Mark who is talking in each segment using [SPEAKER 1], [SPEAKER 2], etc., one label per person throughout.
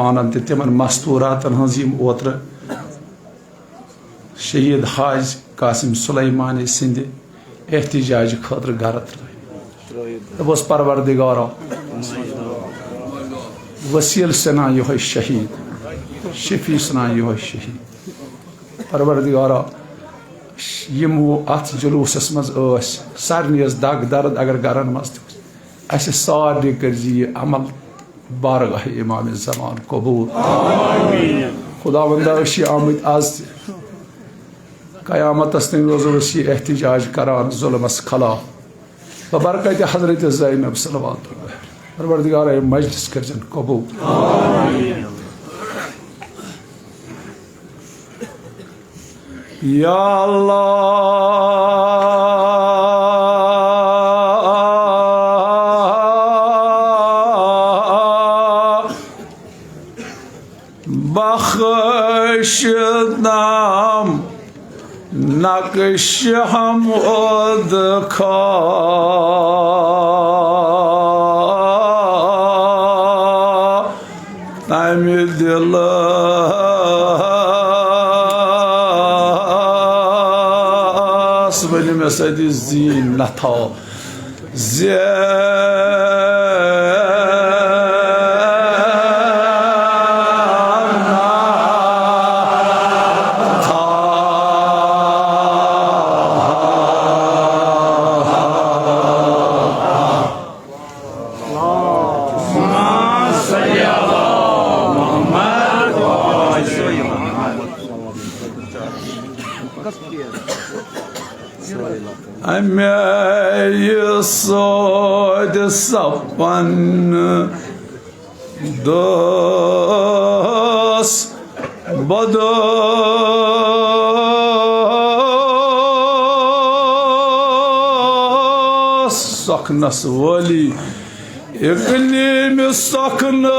[SPEAKER 1] मानन तिमन मस्तूरातन हजीम ओत्र शहीद हाज कासिम सुलेमानी सिंध एहतिजाज खतर घर त्रोस परवरदिगारो वसील सना यो शहीद शफी सना यो शहीद परवरदिगारो यम वो अत जुलूसस मज सारे दग दर्द अगर गरन मज अस सारे कर अमल बारगाह इमाम ज़मान कबूल खुदावंदा आमद आज क़यामतस तक रोज़ो एहतिजाज करान जुल्मस खिलाफ बबरकत हज़रत ज़ैनब सल्लल्लाहु परवरदिगार मजलिस करजन कबूल या अल्लाह बख्श नाम नक्श हम खा तम दिल वन मे सदी जीन न था सोद सपन दोस बदो सकनस वली इकलीम सकना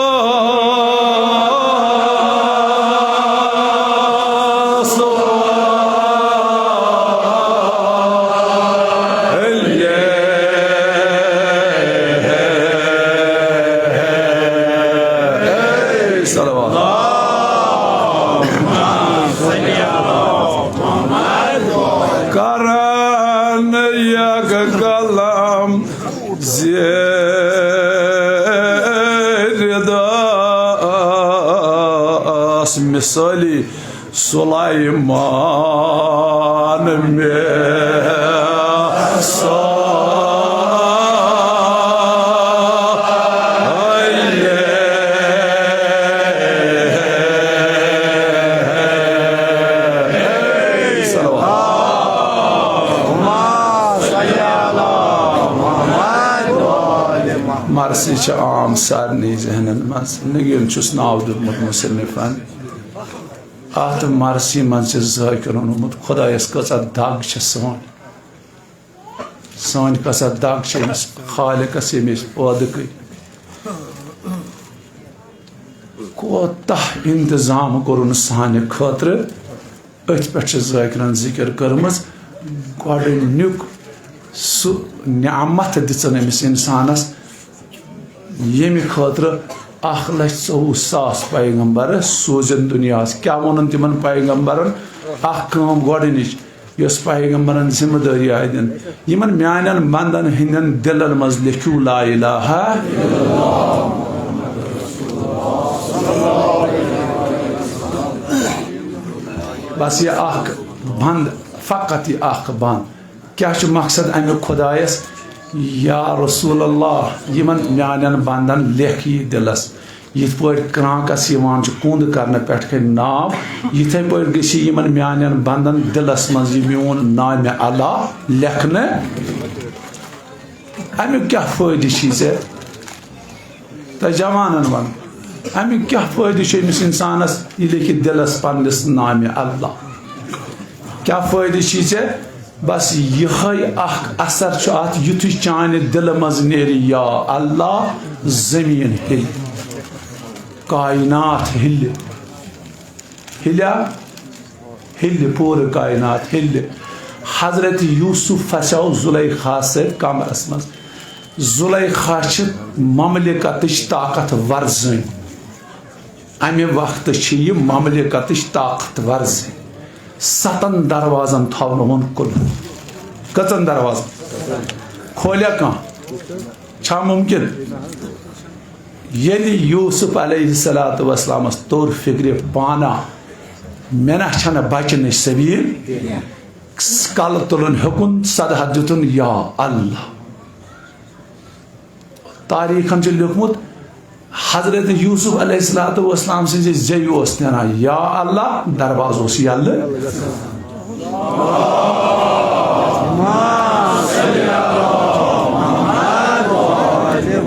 [SPEAKER 1] मिसाली सुलाइमान में मरसी आम सारे जहनन मज नगीन नाव दुत मुसन्निफन अत मरसी मन ज़ाकिर ओनमुत खुदायस कसा दग सन कसा दग खालिकस यमिस पौदक कोताह इंतजाम कोरुन साने खतर अथ पे ज़ाकिरन जिक्र कर्मज गोडनुक सु नियामत दिचन अमिस इंसानस यमि खतर 1,24,000 पैगंबर सोजन दुनिया क्या वन तिमन पैगंबरन कम गोडनिच यस पैगंबरन जिम्मेदारी आय दिन यमन म्यानन बंदन हिंदन दिलन मज लिखू ला इलाहा बस ये बंद फकत ये बंद क्या मकसद अमे खुदायस या रसूल अल्लाह यमन म्यानन बंदन लेख यह दिलस यथ पे क्रांकस कुंद करने पे नाव यथे पे गमन म्यानन बंदन दिलस मज मोन नाम अल्लाह लेखने अमुक क्या फायदे तो जवानन वन अमुक क्या फायदे इंसानस यह लिखि दिलस पन्नस नाम अल्लाह क्या फायदे बस यह असर अत युथ चान दिल मज नेरी या अल्लाह जमीन हिल कायनात हिल हिल्या हिल पूर कायनात हिल हजरत यूसुफ फसो जुलेखा से कमरस मज जुलेखा ममलिकत ताकत वर्जन अमे वक्त ममलिकत ताकतवर 7 दरवाजन थवन कुल कचन दरवाजन खोलिया छा मुमकिन यदि यूसुफ अलैहिस्सलातु वस्सलामस तोर फिक्र पाना मेना छन बचन सबील कल तुलन हुकुन सदह दुतन या अल्लाह तारीखन लिखमुत हजरत यूसुफ अलैहिस्सलातु वस्सलाम से जय ना या अल्लाह दरवाज यल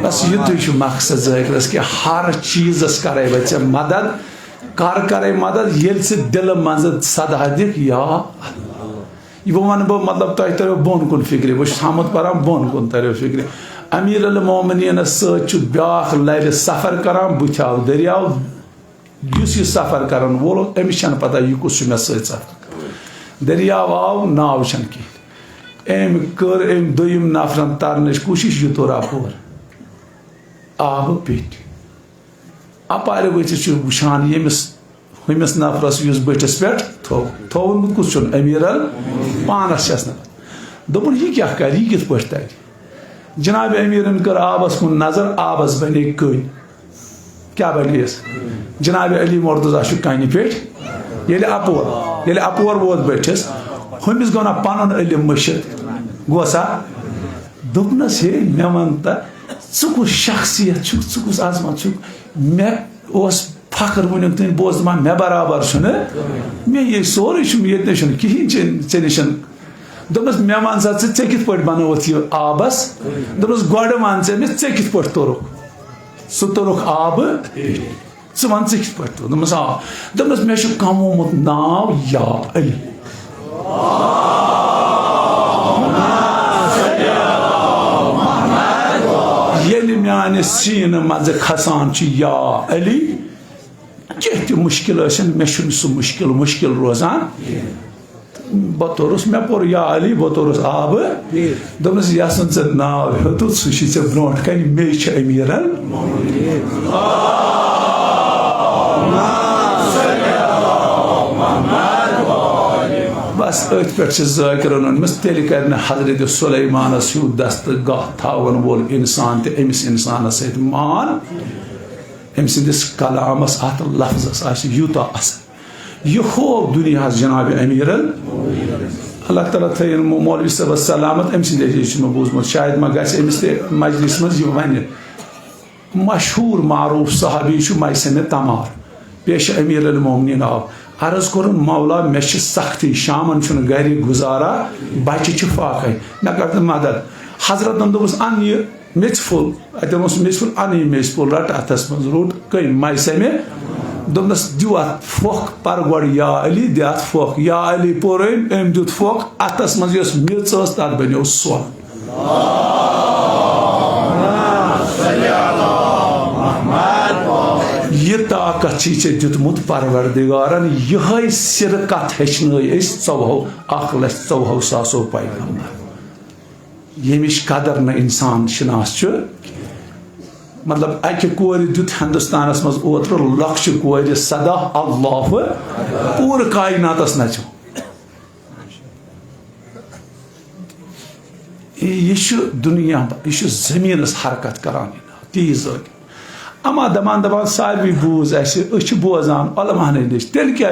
[SPEAKER 1] बस युत मकसद ज़ाकिरस कि हर चीज़स करे बच्चे मदद कर मदद ये से दिल मज सदा दिख या वह वन बह मतलब तुम तरो बोन कुन फिक्र बह हमत परा बोन कुन तरो फिक्र अमीर अल मोमिनीन ब्याख लबि सफर करान बुथ आव दरियाव युस यह सफर करान वोल अमिस पता यह कुछ मे सफर दरियाव आव नाव कहें कर दोयम नफरन तरन कोशिश यह तोर अपोर आब पेट अपार वच वुचान यमिस हमिस नफरस बटिस पे थोन कुछ अमीर अल पानस दोपन यह क्या कर यह कित पे तर जनाब अमीरन कर आबस कुन नजर आबस बने कन क्या बनेस जनाब अली मुर्तजा कन पे अपोर वोत बटिस हमिस गो ना पन इलम मशिद गोसा दोपनस हे मे वन कुछ शख्सियत कुछ आजमत मे फख्र वुन तुम बोस दपान मे बराबर मे ये सोरे ये कहें ऐ नश दोपस मे वन सा ऐ कित बनोत यह आबस दोपस गोड़ वन ऐ कित तोरुक सह तोरुक आब वन ऐ कित तोर दोपस आ दोपस मे कमोमुत नाव या अली ये मान सीन मज खसान या अली कह मुश्किल मे सह मुश्किल रोजान बतौरस मे पोर या अली बतौरस आब दोपस यसन ऐ नाव हेतु सह ब्रो कन मे अमीर बस अथ पे ज़ाकिरन ओनमस तेल कर हजरत सुलैमानस हूँ दस्तगाह थावन वोल इंसान तो अमिस इंसान सत मान अम सिंदिस कलामस अत लफ्जस यूता असल यह हो दुनिया जनाब अमीर अल्लाह ताला थन मौलवी साहब सलामत अम सद बूजमुत शायद मा गमिस मजलिस मज वन मशहूर मारूफ सहाबी मैसम तमार पेश अमीर मोमिनीन आव अर्ज कोर मौला मे सख्ती शामन गर गुजारा बच्चे फाक मे कर मदद हजरतन दोपस अन यह मेच फुल अतन मेच फुल अन यह मेच फुल रट अथस मज रोट कन मैसमे दोपस दु अत फोख पर गोड़ या अली दि अत फोख या अली पोर अम दुत फोख अथस मज मेच तथ बनो सोन यह ताकत दुतमुत परवरदिगारन यह सिर कत हेचन 1,04,000 पैगम्बर यमिश कदर न इंसान शिनास मतलब अकि कोर दुत हिंदुस्तानस मज ओत्र लक्ष कोर सदा अल्लाह पूर कायनातस नचो यह दुनिया यह जमीनस हरकत करान तीज अमा दपान दपान सारे बूज बोजान अलमान नश तेल क्या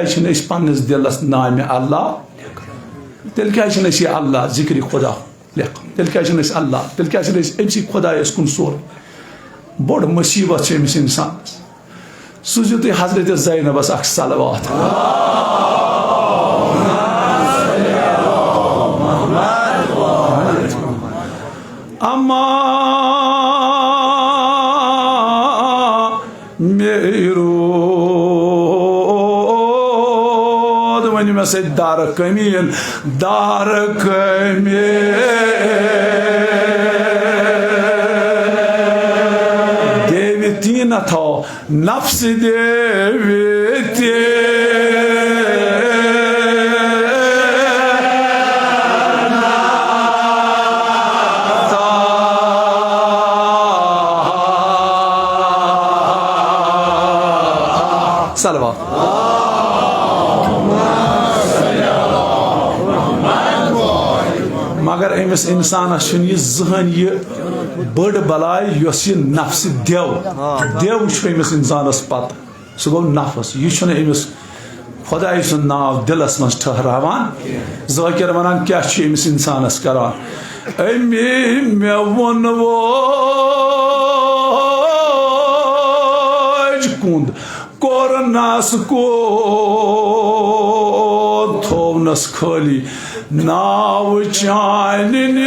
[SPEAKER 1] पन्नस दिलस नाम अल्लाह तेल क्या यह अल्लाह जिक्र खुदा लेख तेल क्या अल्लाह तेल क्या अमस खुदायस कुन सोर बोड़ मुसीबत अमिस इंसान सूझो तुम हजरत ज़ैनबस अख सलवात अम्मा वन से दार कमीन देवी न था नफ्स देवी सलवा मगर अमिस इंसानस जहन यह बड़ बलाय यह नफ्स देव अमिस इंसानस पत सह गो नफ्स यह अमिस खुदाई सुंद नाव दिलस मज ठहरावान ज़ाकिर वनान क्या अमिस इंसानस करान अमी मे वोन वोज कुंद कोरनास को थोवनस खाली नाव चानिन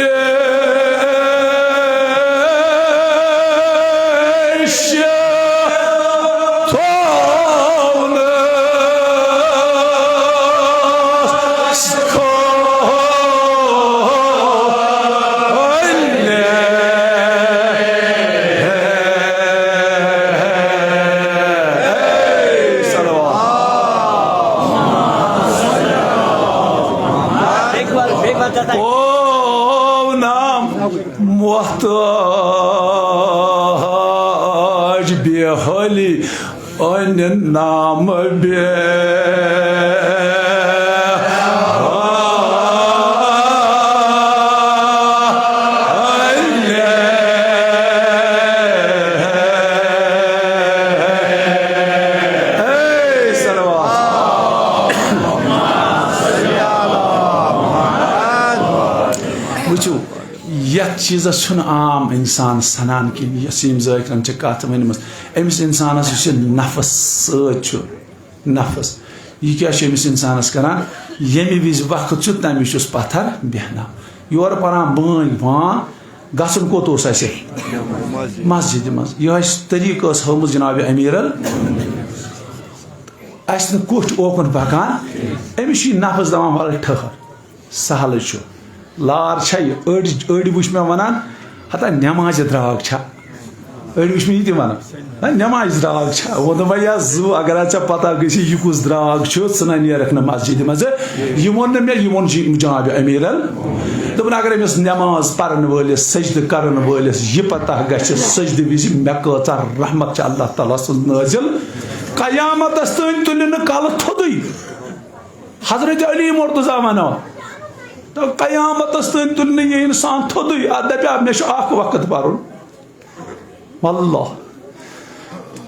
[SPEAKER 1] मोहताज बेहली अन नाम बे चीज़ आम इंसान सनान कि ज़ाकिरन कत वन अमिस इंसानस नफस नफस यह क्या अमिस इंसानस करान यमि विज वक्त तमि पत्थर बेहना योर पान बन वान गसन कोत मस्जिद मज यह तरीक हमुत जनाब अमीरल कुठ ओकुन पकान अमिस नफस दपान वल ठहर सहल लार अड़ वुच मे वनान हता नमाज द्राग अड़ वुच मे ये वन नमाज द्राग वो दोपा जू अगर ऐ पता गई यह कुछ द्राग ना नेरक न मस्जिद मज यह वोन मे यह वोन जनाब अमीरल दोपन अगर अमिस नमाज पर्न वलिस सजद करन वलिस यह पता गि सजद विज मे कचा रहमत अल्लाह ताला सुन नाजिल कयामतस तन तुल कल थोदे हजरत अली मुर्तजा वनो तो कयामतस तन तुल यह इंसान थोदे दपा मे वक्त पर्न वल्लाह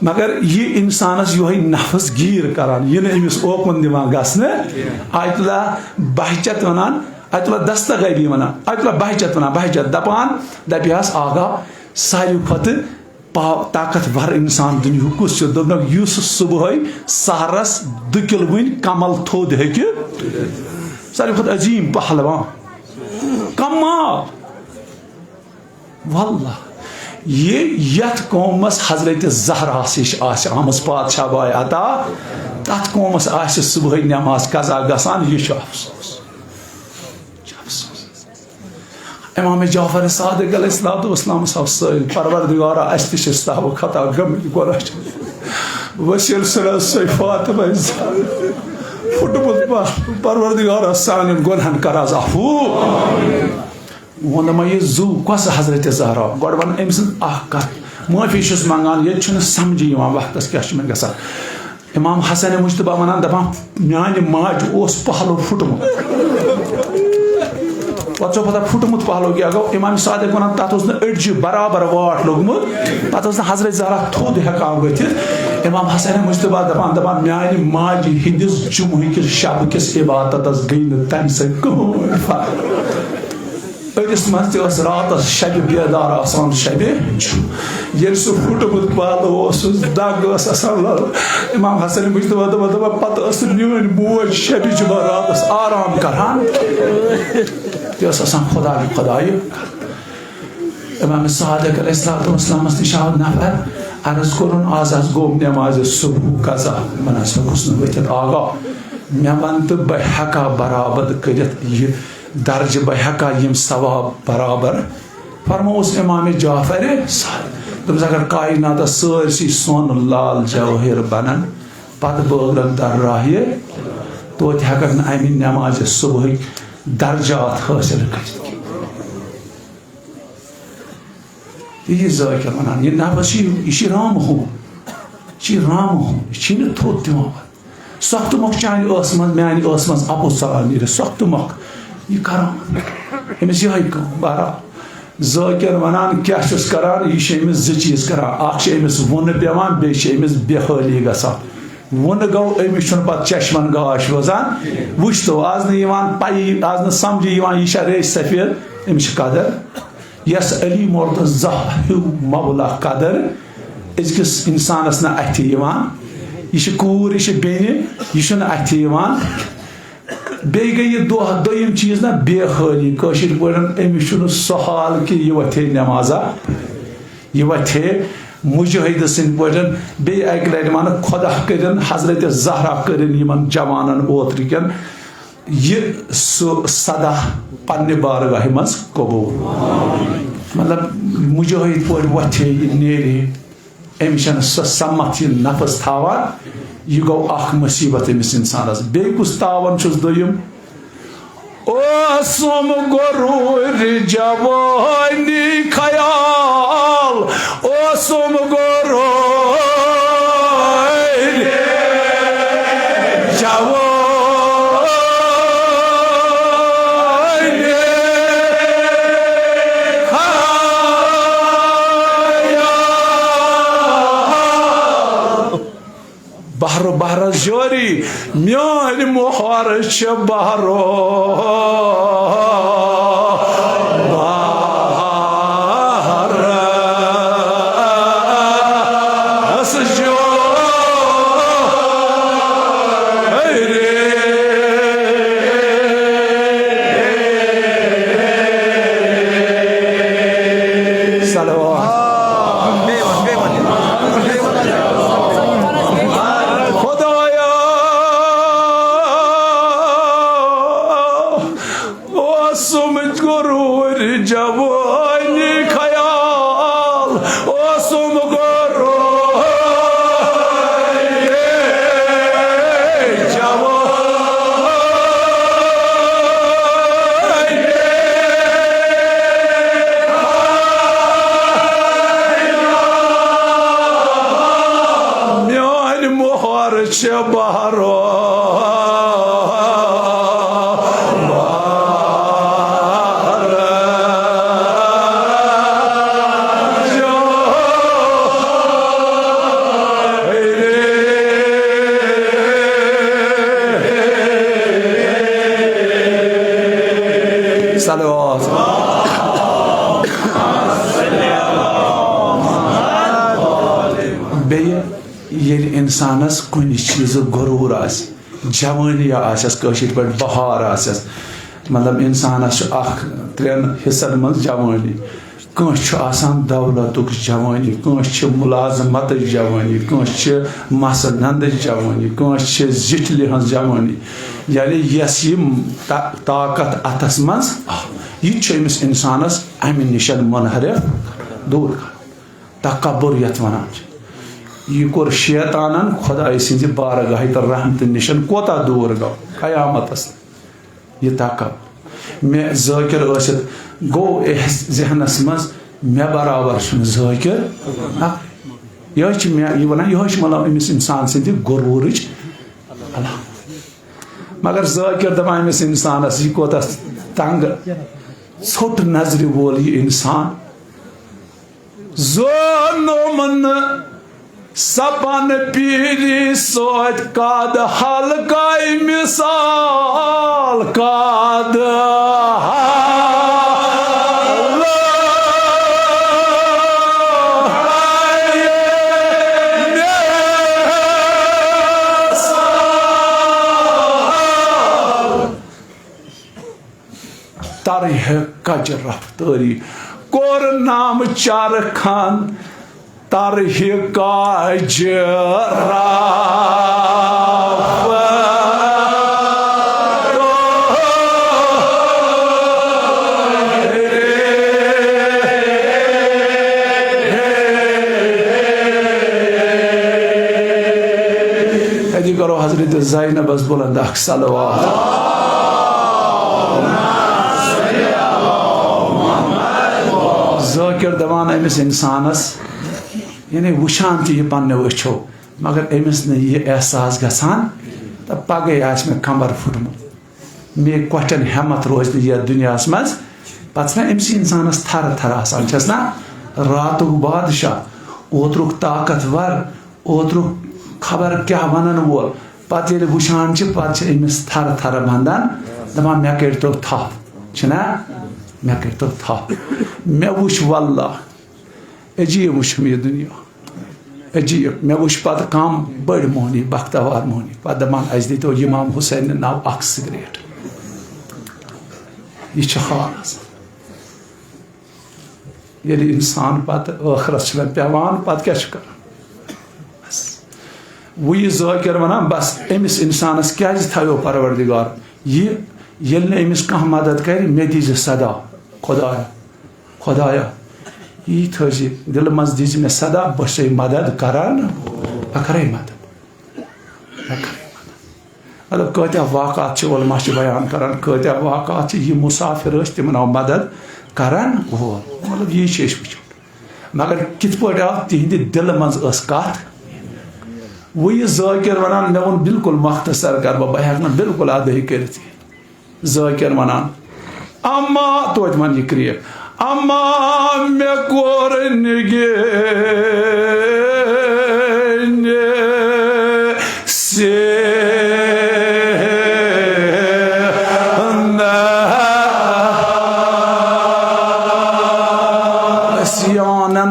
[SPEAKER 1] मगर यह इंसानस यो नफस गीर करान यह अमिस ओकुन दिवान गसने अतला बहचत वनान अतला दस्तगरी वनान अतला बहचत वनान बहचत दपान दपियास आगा सारी खत ताकतवर इंसान दुनिया कुछ दोपनक सुबह सहरस 2 किलोवन कमल थोद हेकि सारी खत अजीम पहलवान कमाल वल्लाह ये यथ कौमस हजरत ज़हरा सिश आमज पातशाह बाय अता तथ कौमस सुबह नमाज कजा गसान यह अफसोस इमाम जाफर सादिक अलैहिस्सलाम साहब परवरदिगारा अस्तिशस्ताव खता गमिल गोरा वसील सर फातिमा फुटमुत परवरदिगारा सान गुनहन कराज अफू वो ये जू कस हजरत ज़हरा गोड वन अम माफी मंगान ये समझी वक्त क्या ग इमाम हसन मुश्तबा वनान दपान मान माज पहलो फुटमुत पे पता फुटमुत पहलो क्या गो इमाम सादिक वनान तथ अड़जि बराबर वाट लोगमुत पे हजरत ज़हरा थोद हेकान गथित इमाम हसन मुश्तबा दपान मान माज हिंदिस जुम्ह किस शब किस इबादत गई तम सहन फर्क अड़िस मज रात शब बेदार आसान शब ये सह फुटमुत पहलो दग इमाम हसन मुश्तबा दपान पे मान मोज शब जुमा रात आराम करान खुदा खुदाय इमाम सादिक अलैहिस्सलाम नश नफर अर्ज कोन आज गो नमाज सुबह कजा मन वथ आगा मे वन तो बह हेका बराबर कर दर्ज बह हेका यम सवाब बराबर फरमोस इमाम जाफर सादिक अगर कायनात सारसी सोन लाल जवाहिर बनन पत बगन दर राह तो हेकन अमि नमाज सुबह दर्जात हासिल कर ज़ाकिर वनान यह नफस यह राम हो राम यह थोद दिवान सख्त मख चान मानी मज अपो सान नीर सख्त मख यह करान अमिस यह बहरहाल ज़ाकिर वनान क्या करान यह अमिस जो चीज़ करान अमिस वुन पेवान बेमिस बेहाली गसान वुन गो अमिस पे चश्मन गाश रोजान वुच तो आज पी आज न समझ यह रेश सफेद अमिस कदर यस अली मुर्तज़ा मबला कदर अजकिस इंसानस न अथ यह कूर यह बेन यह अथ बे गई दोम चीज ना बेहाली कशिर पे अमिस सहाल कि यह वथे नमाजा यह वथे मुजाहिद सद पे बे अक लट वन खुदा कर हजरत ज़हरा कर जवान ओत्र यह सदा पन्ने बारगाह मज कबूल मतलब मुजाहिद पे वथे नेरे अमिस सह समत यह नफस थावान यह गो अख मुसीबत अमिस इंसानस बे कुछ तावन दोयम ओ सोम गोरूर जवानी खयाल ओ सोम गोरूर जवानी बहरो बहर जोरी म्यान मोहर बहरो जवानी खयाल ओ सुम गोरो म्यान मोहर बहरो इंसानस कुन चीज गुरूर जवानी आशिर पे बहार मतलब इंसानस त्रेन हिस्सन मज जवानी कसान दौलतुक जवानी मुलाजमत जवानी मसनंद जवानी जिठल हज जवानी यानी यस ताकत अतस मज यह इंसानस अमि निश मुनहरफ दूर तकब्बुर यथ वनान यह कोर शैतानन खुदा सज बारगाह तो रहमत निशन कोता दूर गो कयामतस यह तकब मे ज़ाकिर गो जहनस मज मे बराबर ज़ाकिर यह वन यह मतलब अमिस इंसान सद गुरूर मगर ज़ाकिर दपान अमिस इंसानस यह कोता तंग छोट नजर वोल यह इंसान जोन सपन पीरी सोच काद हल्काई मिसाल काद तारीह कज रफ्तारी कोर नाम चार खान तारीह काज करो हजरत ज़ैनब बुलंद सलवात ज़ाकिर दवान अमिस इंसानस यानी वुशान यह पन्ने वो मगर अमिस ने यह एहसास गसान तो पगे आस में कमर फुटमुत मे क्वेश्चन हिम्मत रोज यह दुनिया मज पे अमस इंसानस थर थर आसान ना रातुक बादशाह ओत्रुक ताकतवर ओत्रुक खबर क्या वन वोल पे वुचान पे अमस थर थर बंदान दपान मे करो थप मे करो थप मे वुच वल्लाह अजीब वुचम यह दुनिया अजीब मे वुच पे कम बड़ मोहनी बख्तवार मोहनी पे दपान अस दो इमाम हुसैन नाव अख सिगरेट यह हाल ये इंसान पे आखरत पेवान पे क्या कर वो यह ज़ाकिर वनान बस अमिस इंसानस क्या थो परवरदिगार ये अमिस कह मदद कर मे दीज सदा खुदाया खुदाया यह थी दिल मज दीज मे सदा बस मदद करान कर मदद मतलब कत्या वाक़ात उलमा बयान करान कत्या वाक़ात यह मुसाफिर तिमन आव मदद करान वोल मतलब यह वो मगर कित पे आव तिहंद दिल मज कत वो यह ज़ाकिर वनान मे वो बिल्कुल मख्तसर कर बह हेक बिल्कुल अदही कर ज़ाकिर वनान अम्मा तो वन यह क्रिएट अम्मा मे कोर से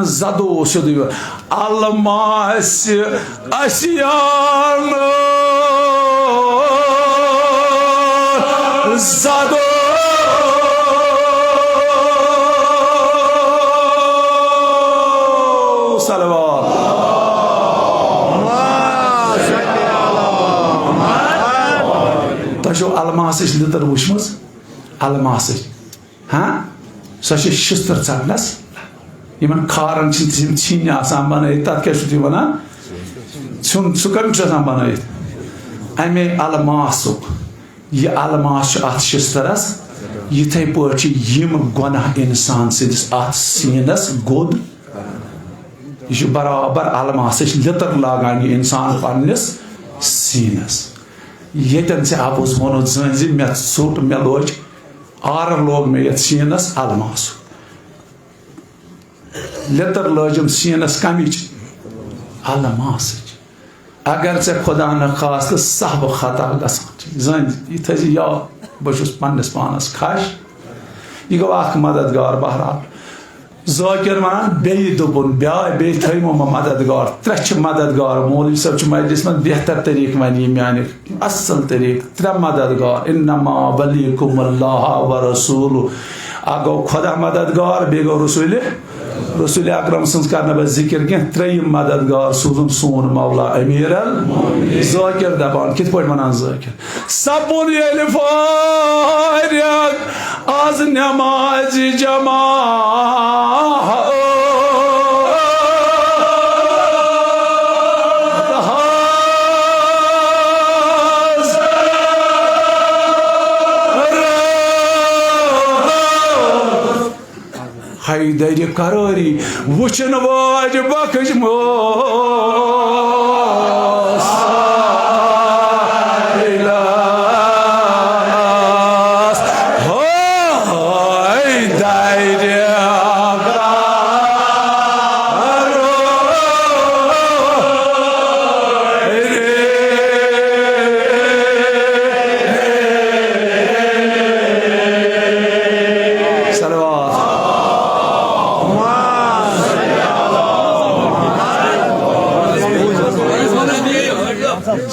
[SPEAKER 1] Zado söylüyor. Alması asyanı Zado salavat. Taşo alması lider uçmaz. Alması. Ha? Saçı şıstır çarnas. Iman खारन छीन आसान बनाई तथ क्या वन सह कमिक बनाई अमे अलमासुक यह अलमास अत शिस्तरस यिथे पे गुनाह इंसान सदिस अत सीनस गोद यह बराबर अलमास लितर लागान यह इंसान पन्निस सीनस यतन से आपोस वोनो जन मे ोट मे लोज आर लोग मे ये सीनस अलमास लितर लजम सीनस कमिच अलमास अगर से खुदा न खास सहब खता गसान यह थी याद बहुत पन्नस पानस खश यह गो मददगार बहरहाल ज़ाकिर वनान बे दोपुन बे थो मददगार त्रे मददगार मौलवी सब मजलिस में बेहतर तरीक वन माने असल तरीक त्रे मददगार इन्नमा वलियुकुमुल्लाह व रसूलुहु गो खुदा मददगार बे गो रसूल अकरम सन्स करना बस जिक्र क्या त्रेयम मददगार सूजुन सोन मौला अमीर अल ज़ाकिर दपान कित पे वनान ज़ाकिर सपुन येल फारियत आज नमाज जमा हैदर करारी वुचन वाज बखश मोस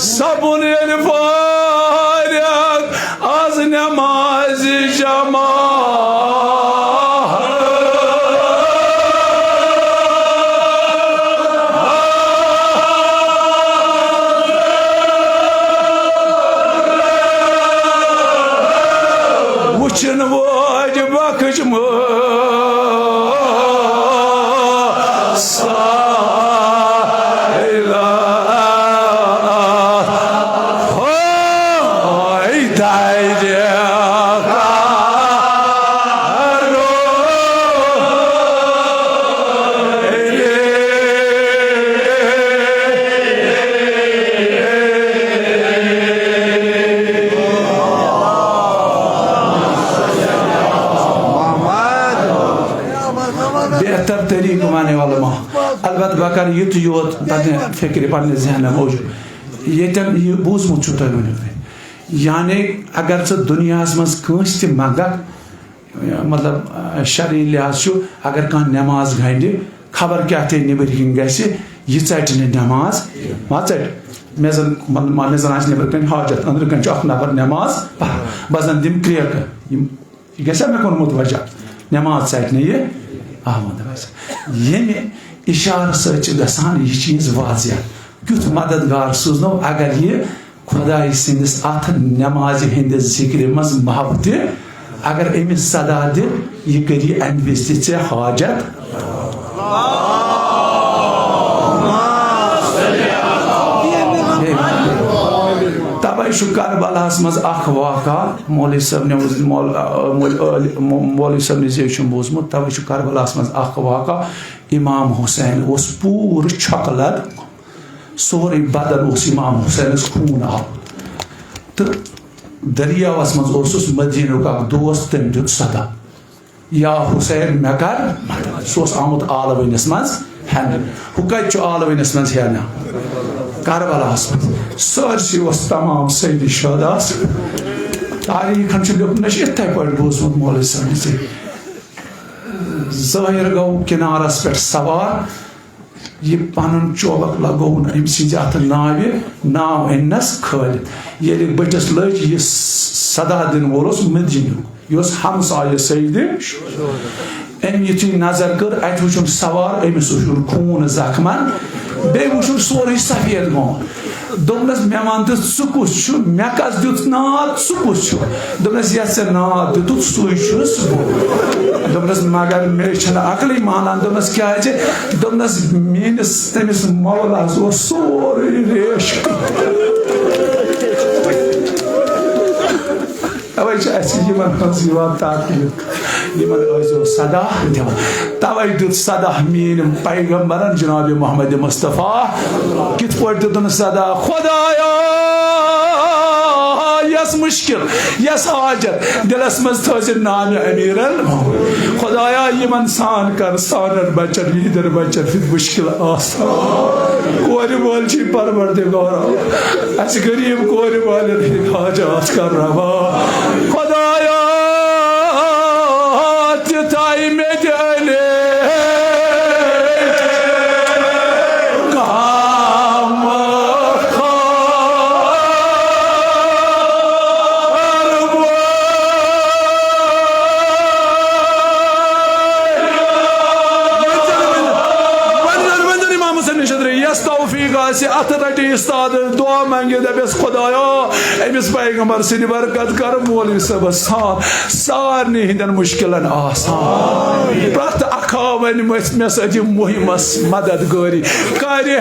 [SPEAKER 1] सबुन फारियत आज नमाज जमा वुचन वाज बखश तरीक माने वाला मा अलबत बकर युत योत तने फिक्र पन्ने जहन मौजूद येतन ये बूझमुत छु तय यानी अगर से दुनिया मज कंस त मंगक मतलब शरी लिहाज अगर कह नमाज गंड खबर क्या थे नबर कन गह चट नमाज मा चट मे जन नबर कन हाजत अंदर कन नफर नमाज बस जन दिम क्रियक यह गसा मे कोनमुत वजह नमाज चट ये अहमद ये इशार ससान यह चीज वाजिया क्युत मददगार सूजनो अगर ये खुदाई सिंदिस अथ नमाज हंद जिक्र मज महबत अगर अमिस सदा दि यह करी अम विज चे हाजत तवे करबलास मज वाक़ा मौलवी साहब ने बोजमुत तवे करबलास मज वाक़ा इमाम हुसैन पूर छकलत सोरे बदन इमाम हुसैन खून आव तो दरियावस मज मदीन दोस्त तम दुत सदा या हुसैन मे कर सह आमुत आल वनस मज हेन हु कत आल वनस मज हेन करबलास मज सरसी तमाम सैदी शहदास तारीखन लिखन इथे पे बोजमुत मौलवी साहब ज़ाहिर गो किनारस पे सवार यह पन चौबक लगो अम सथ नाव अनस खल ये बटिस लज यह सदा दिन वोल मदीन यह हमसाय सैद अम यु नजर कर अत वुचुन सवार अमिस वुचुन खून जख्मन बे वुचुन सोरे सफेद गौन दोपनस मे वन तो कुस मे कस दुत नाद सह कुस दोपनस ये नाद दुत सुस दोपनस मगर मे अकल मानान दोपनस क्या दोपनस मेनिस तमिस मौलास सोरे रेश तवे सदा तवे दुत सदा मीन पैगम्बरन जनाब मोहम्मद मुस्तफ़ा कित पे दुतन सदा खुदाया यस मुश्किल यस हाजत दिलस मज थज नाम अमीरन खुदाया यमन सान कर सानर बचर लीदर बचर फिर मुश्किल आसान कोर बोल छी परवरदिगार अस गरीब कोर वाले हाजत कर रवा खुदाया तिताई में दले अत रटी उस्ताद दुआ मांगे दस खुदाया अमिस पैगम्बर सद बरकत कर मौलवी साहब सारनी हंदन मुश्किलन आसान प्रत अखा वन मे सद मुहिमस मददगारी कर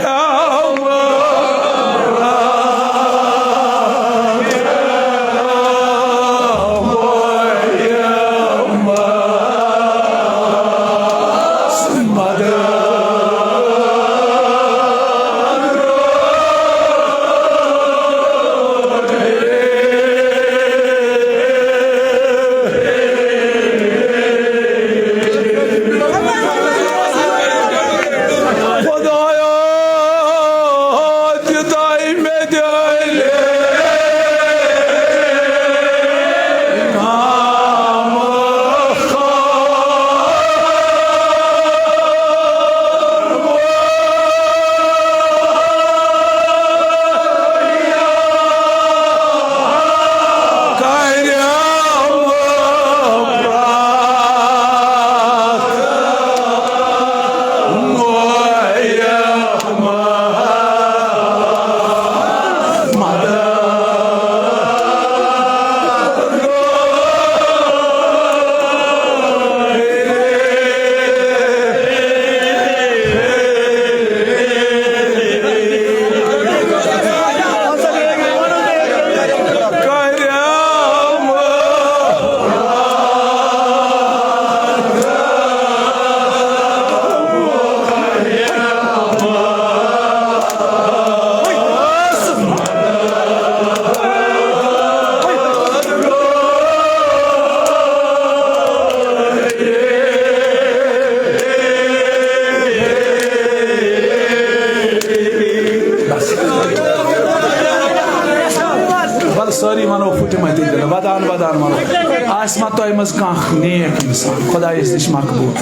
[SPEAKER 1] सारी मनो फुटमत दिल वदान वदान मनो आसमा तो मज कह नेक इंसान खुदायस निश मकबूल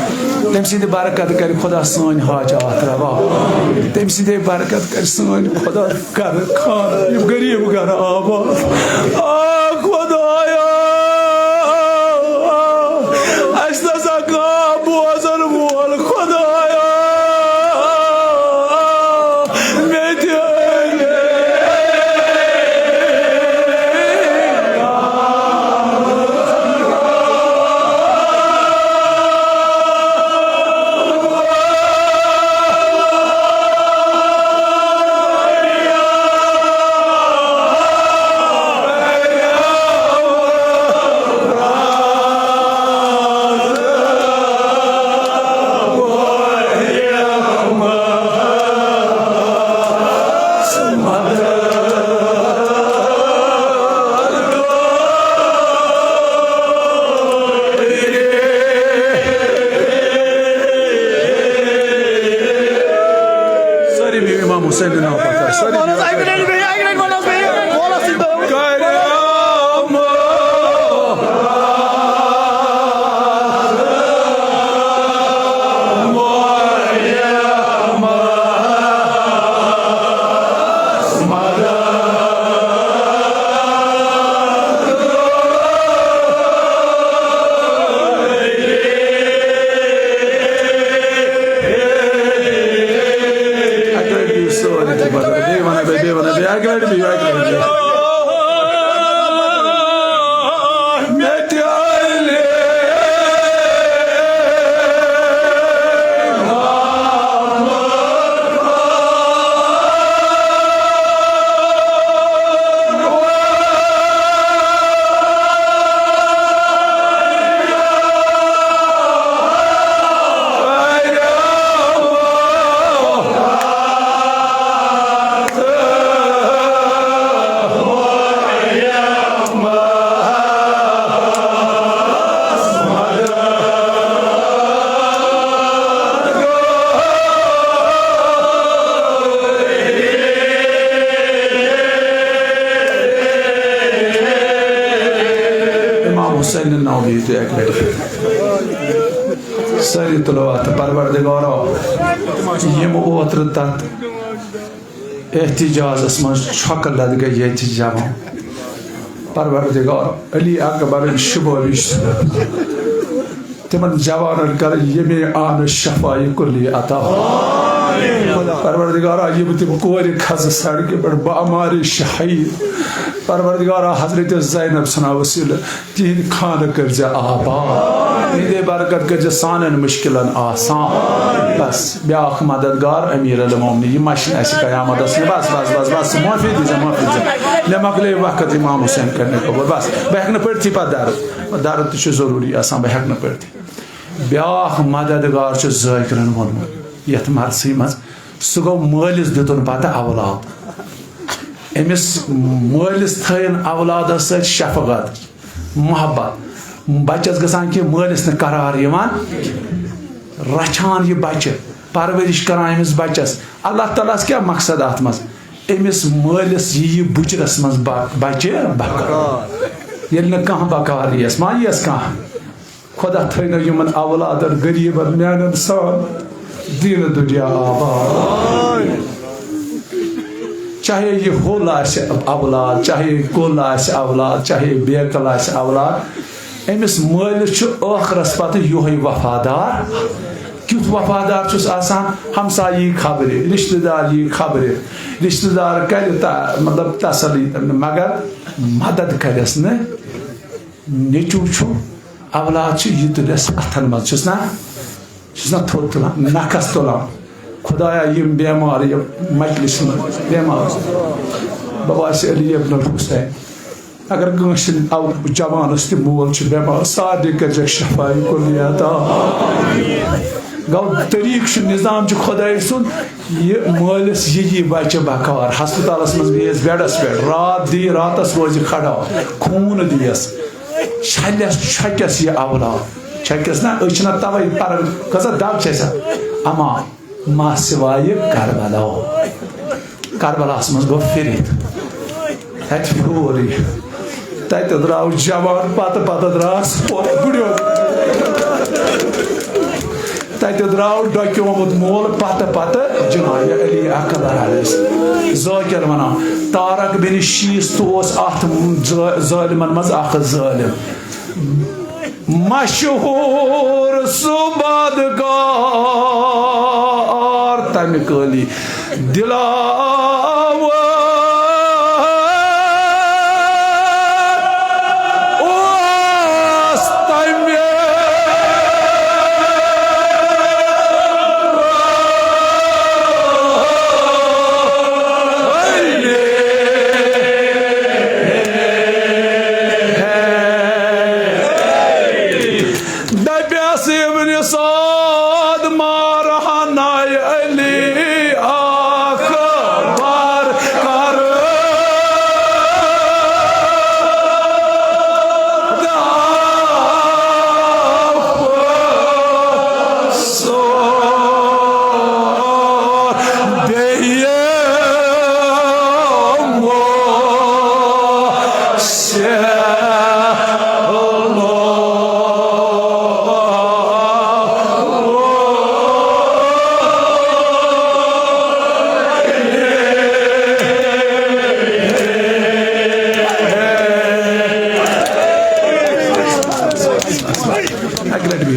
[SPEAKER 1] तम सिंद बरकत कर खुदा सन हाजात रवा तम सिंद बरकत कर सन खुदा कर खान यम गरीब घर आबाद खुदाया अशना का बोझल बोल खुदाया सारी तुलवात परवरदिगारो यम ओत्र तत एहतिजाजस मज छक लद गई एहतिजाम परवरदिगार अली अकबर शुबोलिश तिमन जवान कर यमे आन शफाई कुली अता परवरदिगारा ये तिम कोर खज सड़क पर बामारी शहीद परवरदिगारा हजरत ज़ैनब सना वसील तीन खान कर जा आबाद इंदे बरकत कर जा सानन मुश्किलन आसान बस ब्याख मददगार अमीर अल मोमिनीन ये मशन ऐसे कयामत से बस बस बस बस माफी दीजिए ले मकले वक्त इमाम हुसैन करने को बस बहन पड़ती पर दार तो जरूरी आसान बहन पड़ती ब्याख मददगार छ ज़ाकिरन वोन यथ मरसी मज सह गो मालिस दितुन पता औलाद अमिस मालिस थन औलाद शफकत मोहब्बत बच्चस गसान कि मालिस न करार रचान ये बच्चे परवरिश करान अमिस बच्चस अल्लाह ताला क्या मकसद अत मज अमिस मालिस यी बुचरस मज बच्चे बकार ये कह बकार यस मा यस कह खुदा थन यमन औलाद गरीब म्यान सान दीन दुनिया आबाद चाहे ये होल औलाद चाहे कुल औलाद चाहे बेकल औलाद अमिस मालिस आखरस पत योह वफादार क्युत वफादार आसान हमसाई खबरे रिश्तेदार यी खबरे रिश्तेदार कर मतलब तसली मगर मदद करस नेचू औलाद यह तुलस अथन मज ना थोद तुलान नखस तुलान खुदाया यम बेमार यम मजलिस बेमार बाबा अली इब्न हुसैन अगर गंस जवानस तह मोल बेमार सारे कर शफाई कुलियत गो तरीक निज़ाम खुदाई सुन यह मालिस यी बच्चे बकार हस्पतालस मज बेस बेडस पे रात दी रातस रोज खड़ा खून दियस छकस यह औलाद छकस ना ना तवे पर कसा दब अमा मा सिवाय करबला मज गो फिर फ्योर तत द्राव जवान पत पत द्रास गुड़ो तत द्राव डोक्योमुत मोल पत पत जनाब अली अकबर ज़ाकिर वनान तारक बिन शीस तो अत ज़ालिमन मज अख ज़ालिम मशहूर सुबदगार तम कली दिलावर ओस तमे साद मारहाना अली अकबर कर सो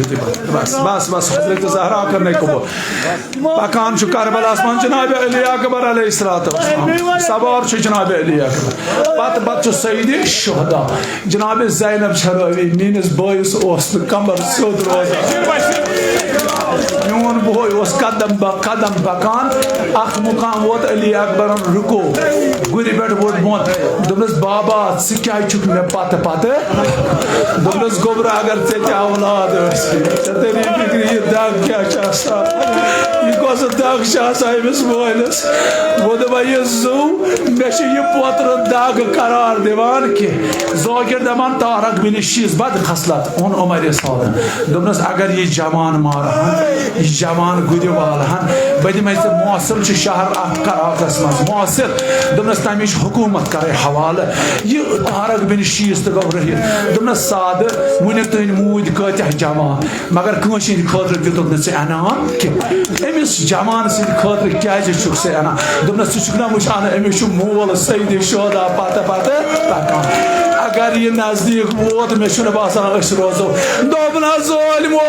[SPEAKER 1] दे वो बस बस हजरत ज़हरा करने को पकान करबलास मन जनाब अली अकबर अलैहिस्सलाम सवार जनाब अली अकबर पत पत सईद शुहदा जनाब ज़ैनब छरवी मीनिस बोयस कमर सोद रोजा मीन बोय कदम कदम पकान अख मुकाम वोत अली अकबर रुको गुरि पे वोत मोत दोपस बाबा क्या मे पत पत दोपस गोबरा अगर ऐ औलाद तेरी फिक्र दाग क्या यह कौस दाग अमिस मोलस वो दपा यह जू मे पोतर दाग करार दिवान कह ज़ाकिर दपान तारक बिन शीस बद खसलत ओन उमर सादन दोपस अगर यह जवान मारहन यह जवान गुरि वालहन बह दिम मौसर शहर कराकस मज मौसर दोपस तमिच हुकूमत कर हवाल यह तारक बिन शीस तो गो रही दोपस साद वुनिक तुन मूद कत्या जवान मगर कंस खुद दितुक नी अनाम कह अमिस जवान सद खुद क्या अना दोपस ना वुचान अमिस मोल सईद शोदा पत पत पकान अगर यह नजदीक वोत मे बासान रोजो दोपना ज़ालिमो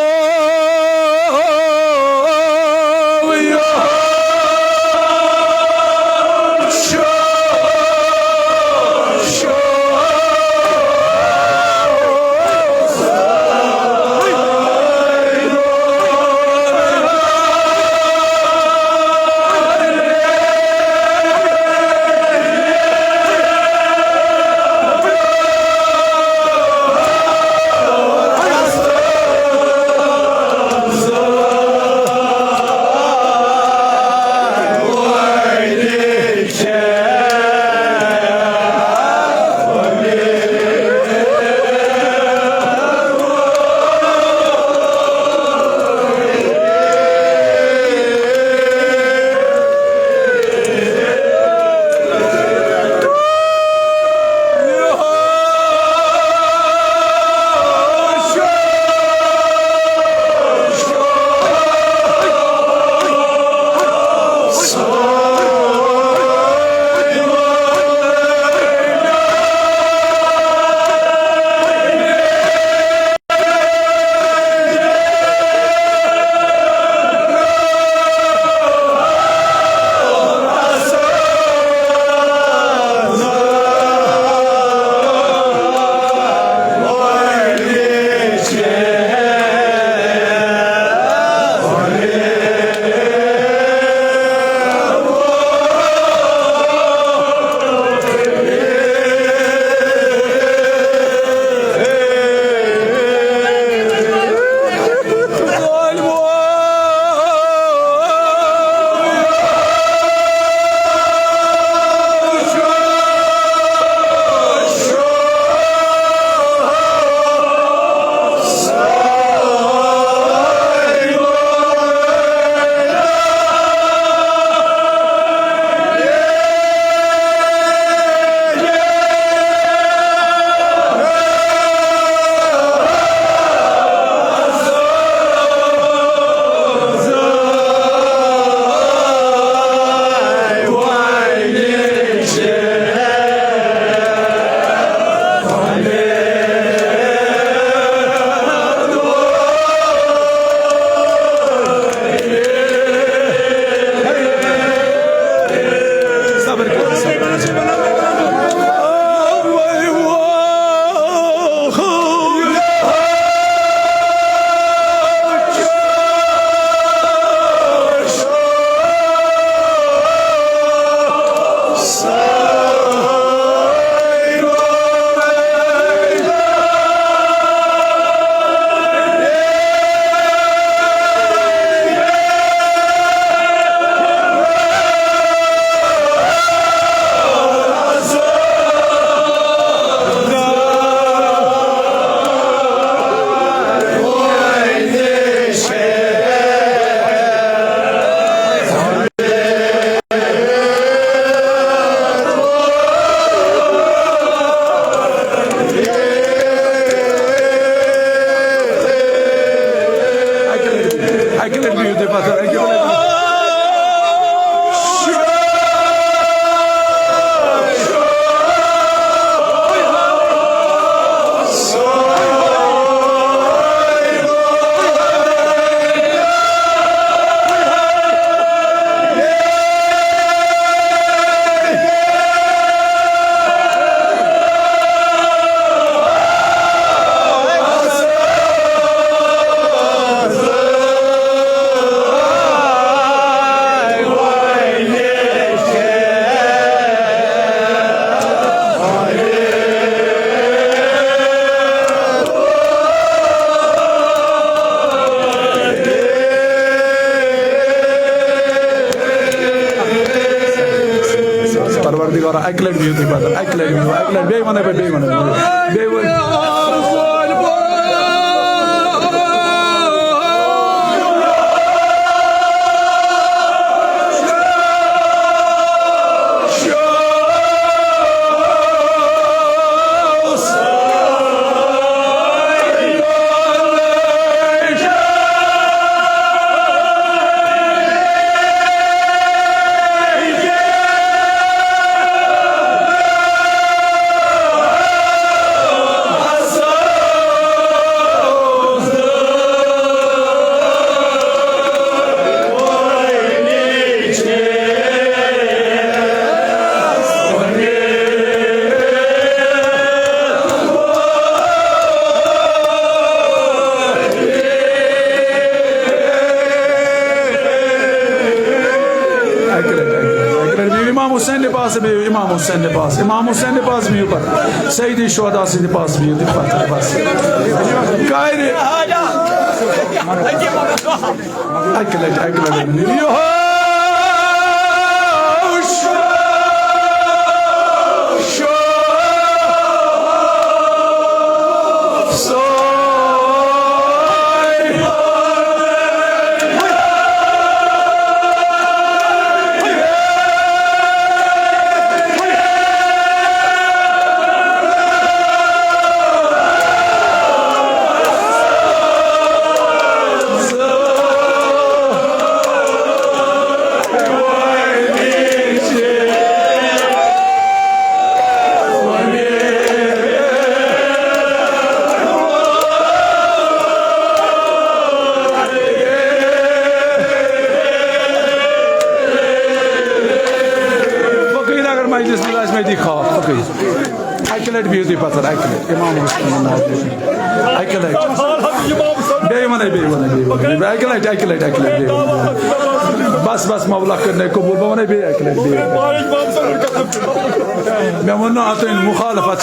[SPEAKER 1] Parvardigara aklar bihi badal aklar bey mana Imam Hussein ne pass mi ऊपर Sayyid Shuhada से ne pass mi ऊपर बस गायरे अकल Accolade beauty patar accolade Imam Hussein accolade accolade बस मौला करने को बोल बने भी accolade मैं मन्ना आते हैं मुखालफत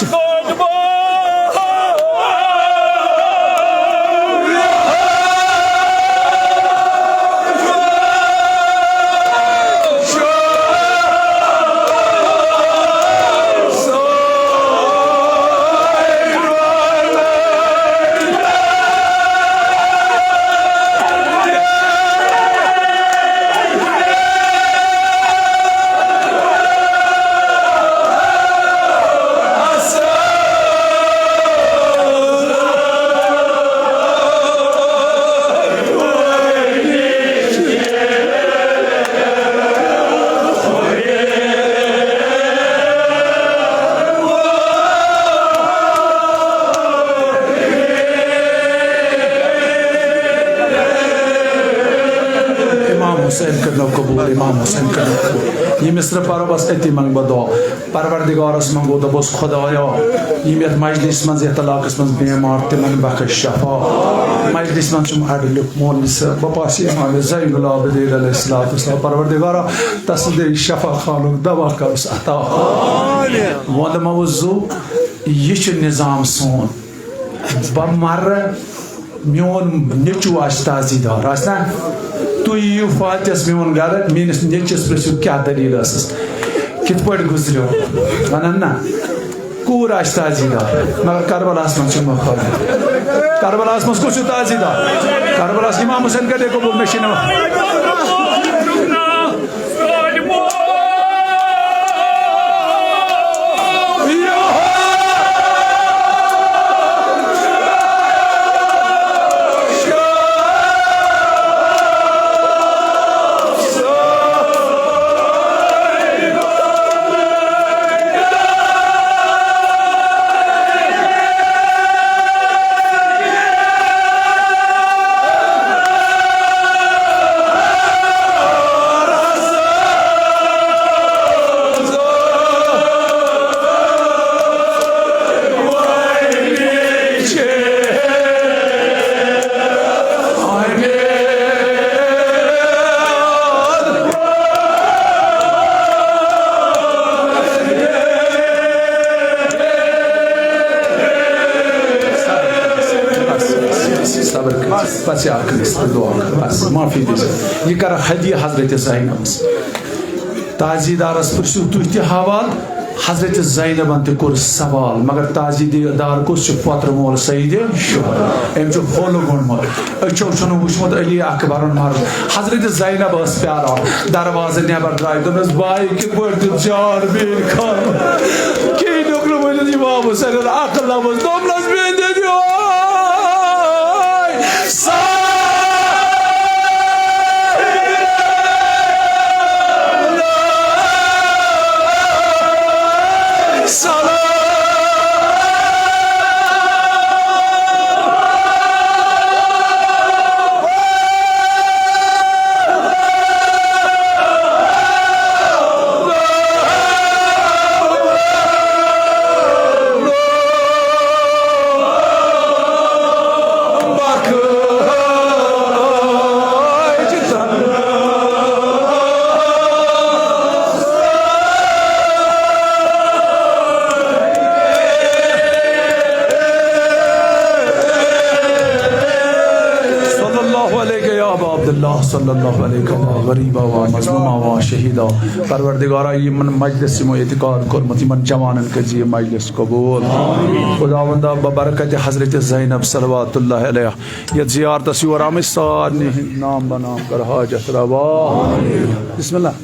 [SPEAKER 1] Imam Hussein करना ये मिस्र पारो बस ऐती मंग बदो परवरदिगार उस मंगो तो बस खुदाया ये मेरे मजलिस मंज़ ये तलाक़ इस मंज़ बेमार ते मंग बख़श शफ़ा मजलिस मंज़ चुम अडलुक मोलिस बपासी माले ज़ैनुल आबिदीन अलैहिस्सलाम परवरदिगार तस्दीक शफ़ा खानो दवा का उस अता वंद मवज़ू ये च निज़ाम सोन बमर म्योन निचु आस्ताज़ीदार आस्ता तु यू फातिस मेन गर मेनिस नचस प्रसु क्या दलील कित पे गुजरो वन ना कूर ताजीदार मगर करबलास मज करबलास मज कुछ ताजीदार करबलास इमाम हुसैन का देखो मशीन बस माफी यह कर हदिया हजरत ज़ैनब ताजीदारस पुरसु तुह हवाल हजरत ज़ैनबन ते कोर सवाल मगर ताजीदार कुछ पत्र मोल सईद अम होल गोनमुत अच्छो वुचमुत अली अकबर मर हजरत ज़ैनब प्यारा दरवाजे नबर द्राय दोनस बाई कित पट चार बेन खान कह नोकल वन इमाम हुसैन अकल दोनस बेन दियो सल्लल्लाहु अलैहि गरीबा व मजलूमा व शहीदा परवरदिगारा यमन मजलिस में इतिकार कुरमत यमन जवानन के जी मजलिस कबूल खुदावंदा बबरकत हजरत ज़ैनब सल्लल्लाहु अलैहा ये ज़ियारत सिवर आमिसान नाम बनाम कर हाजत रवा बिस्मिल्लाह